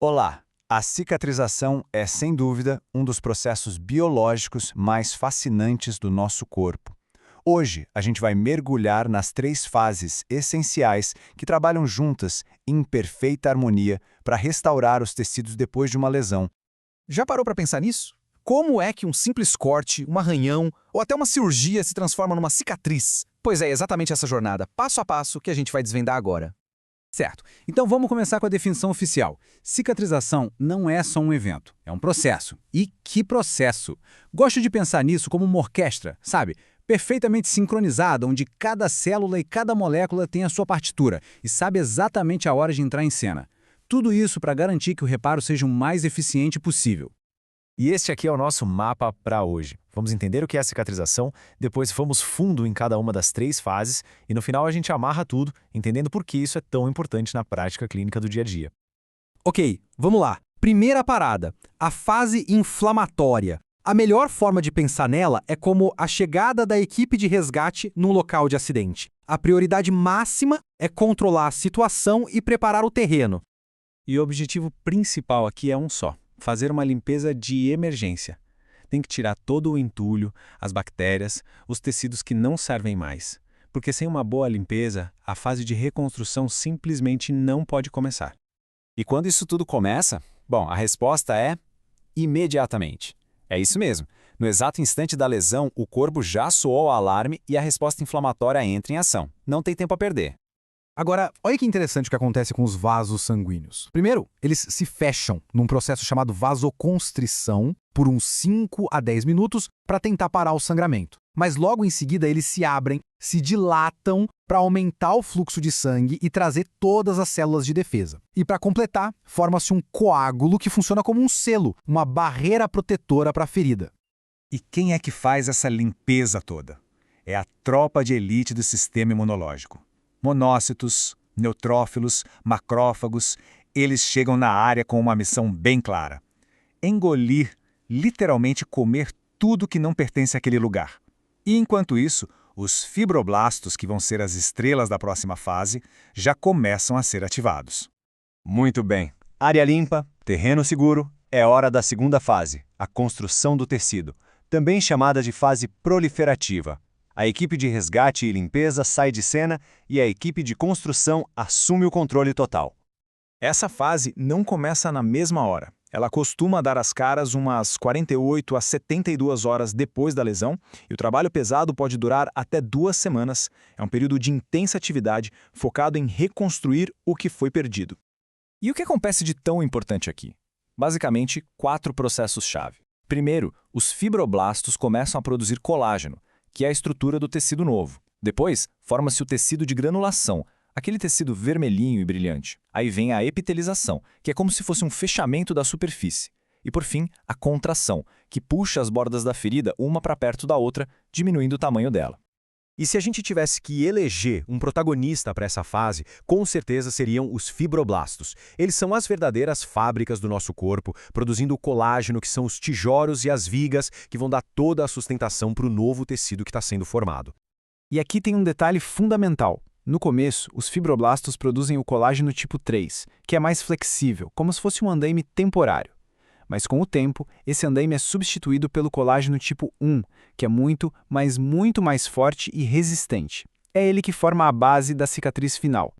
Olá! A cicatrização é, sem dúvida, um dos processos biológicos mais fascinantes do nosso corpo. Hoje, a gente vai mergulhar nas três fases essenciais que trabalham juntas em perfeita harmonia para restaurar os tecidos depois de uma lesão. Já parou para pensar nisso? Como é que um simples corte, um arranhão ou até uma cirurgia se transforma numa cicatriz? Pois é exatamente essa jornada, passo a passo, que a gente vai desvendar agora. Certo. Então vamos começar com a definição oficial. Cicatrização não é só um evento, é um processo. E que processo! Gosto de pensar nisso como uma orquestra, sabe? Perfeitamente sincronizada, onde cada célula e cada molécula tem a sua partitura e sabe exatamente a hora de entrar em cena. Tudo isso para garantir que o reparo seja o mais eficiente possível. E este aqui é o nosso mapa para hoje. Vamos entender o que é a cicatrização, depois vamos fundo em cada uma das três fases e no final a gente amarra tudo, entendendo por que isso é tão importante na prática clínica do dia a dia. Ok, vamos lá. Primeira parada, a fase inflamatória. A melhor forma de pensar nela é como a chegada da equipe de resgate num local de acidente. A prioridade máxima é controlar a situação e preparar o terreno. E o objetivo principal aqui é um só: fazer uma limpeza de emergência. Tem que tirar todo o entulho, as bactérias, os tecidos que não servem mais. Porque sem uma boa limpeza, a fase de reconstrução simplesmente não pode começar. E quando isso tudo começa? Bom, a resposta é imediatamente. É isso mesmo. No exato instante da lesão, o corpo já soou o alarme e a resposta inflamatória entra em ação. Não tem tempo a perder. Agora, olha que interessante o que acontece com os vasos sanguíneos. Primeiro, eles se fecham num processo chamado vasoconstrição por uns 5 a 10 minutos para tentar parar o sangramento. Mas logo em seguida eles se abrem, se dilatam para aumentar o fluxo de sangue e trazer todas as células de defesa. E para completar, forma-se um coágulo que funciona como um selo, uma barreira protetora para a ferida. E quem é que faz essa limpeza toda? É a tropa de elite do sistema imunológico. Monócitos, neutrófilos, macrófagos, eles chegam na área com uma missão bem clara: engolir, literalmente comer tudo que não pertence àquele lugar. E enquanto isso, os fibroblastos, que vão ser as estrelas da próxima fase, já começam a ser ativados. Muito bem. Área limpa, terreno seguro, é hora da segunda fase, a construção do tecido, também chamada de fase proliferativa. A equipe de resgate e limpeza sai de cena e a equipe de construção assume o controle total. Essa fase não começa na mesma hora. Ela costuma dar as caras umas 48 a 72 horas depois da lesão, e o trabalho pesado pode durar até 2 semanas. É um período de intensa atividade focado em reconstruir o que foi perdido. E o que acontece de tão importante aqui? Basicamente, 4 processos-chave. Primeiro, os fibroblastos começam a produzir colágeno, que é a estrutura do tecido novo. Depois, forma-se o tecido de granulação, aquele tecido vermelhinho e brilhante. Aí vem a epitelização, que é como se fosse um fechamento da superfície. E por fim, a contração, que puxa as bordas da ferida uma para perto da outra, diminuindo o tamanho dela. E se a gente tivesse que eleger um protagonista para essa fase, com certeza seriam os fibroblastos. Eles são as verdadeiras fábricas do nosso corpo, produzindo o colágeno, que são os tijolos e as vigas que vão dar toda a sustentação para o novo tecido que está sendo formado. E aqui tem um detalhe fundamental. No começo, os fibroblastos produzem o colágeno tipo 3, que é mais flexível, como se fosse um andaime temporário. Mas com o tempo, esse andaime é substituído pelo colágeno tipo 1, que é muito, mas muito mais forte e resistente. É ele que forma a base da cicatriz final.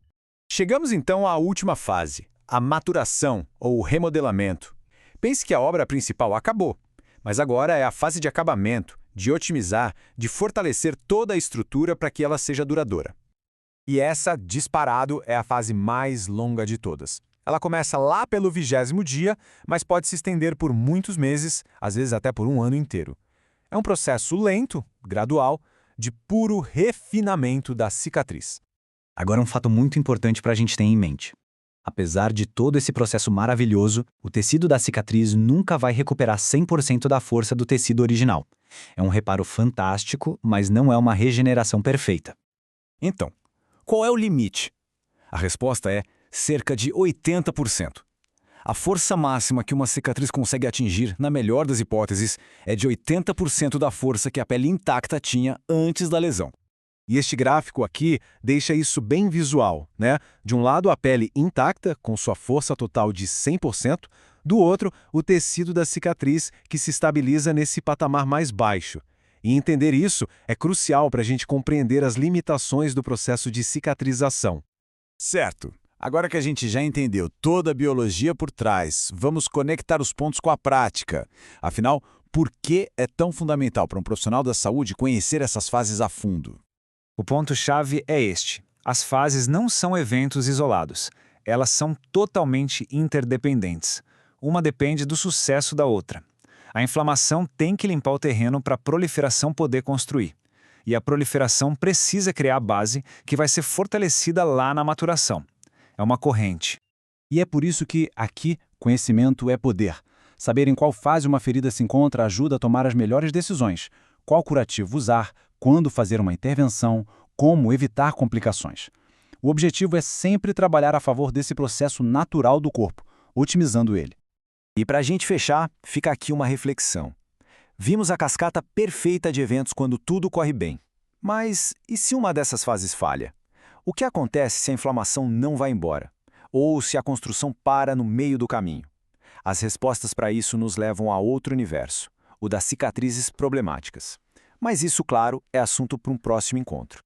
Chegamos então à última fase, a maturação ou remodelamento. Pense que a obra principal acabou, mas agora é a fase de acabamento, de otimizar, de fortalecer toda a estrutura para que ela seja duradoura. E essa, disparado, é a fase mais longa de todas. Ela começa lá pelo 20º dia, mas pode se estender por muitos meses, às vezes até por um ano inteiro. É um processo lento, gradual, de puro refinamento da cicatriz. Agora um fato muito importante para a gente ter em mente. Apesar de todo esse processo maravilhoso, o tecido da cicatriz nunca vai recuperar 100% da força do tecido original. É um reparo fantástico, mas não é uma regeneração perfeita. Então, qual é o limite? A resposta é cerca de 80%. A força máxima que uma cicatriz consegue atingir, na melhor das hipóteses, é de 80% da força que a pele intacta tinha antes da lesão. E este gráfico aqui deixa isso bem visual, né? De um lado, a pele intacta, com sua força total de 100%, do outro, o tecido da cicatriz, que se estabiliza nesse patamar mais baixo. E entender isso é crucial para a gente compreender as limitações do processo de cicatrização. Certo. Agora que a gente já entendeu toda a biologia por trás, vamos conectar os pontos com a prática. Afinal, por que é tão fundamental para um profissional da saúde conhecer essas fases a fundo? O ponto-chave é este. As fases não são eventos isolados. Elas são totalmente interdependentes. Uma depende do sucesso da outra. A inflamação tem que limpar o terreno para a proliferação poder construir. E a proliferação precisa criar a base que vai ser fortalecida lá na maturação. É uma corrente. E é por isso que, aqui, conhecimento é poder. Saber em qual fase uma ferida se encontra ajuda a tomar as melhores decisões. Qual curativo usar, quando fazer uma intervenção, como evitar complicações. O objetivo é sempre trabalhar a favor desse processo natural do corpo, otimizando ele. E para a gente fechar, fica aqui uma reflexão. Vimos a cascata perfeita de eventos quando tudo corre bem. Mas e se uma dessas fases falha? O que acontece se a inflamação não vai embora? Ou se a construção para no meio do caminho? As respostas para isso nos levam a outro universo, o das cicatrizes problemáticas. Mas isso, claro, é assunto para um próximo encontro.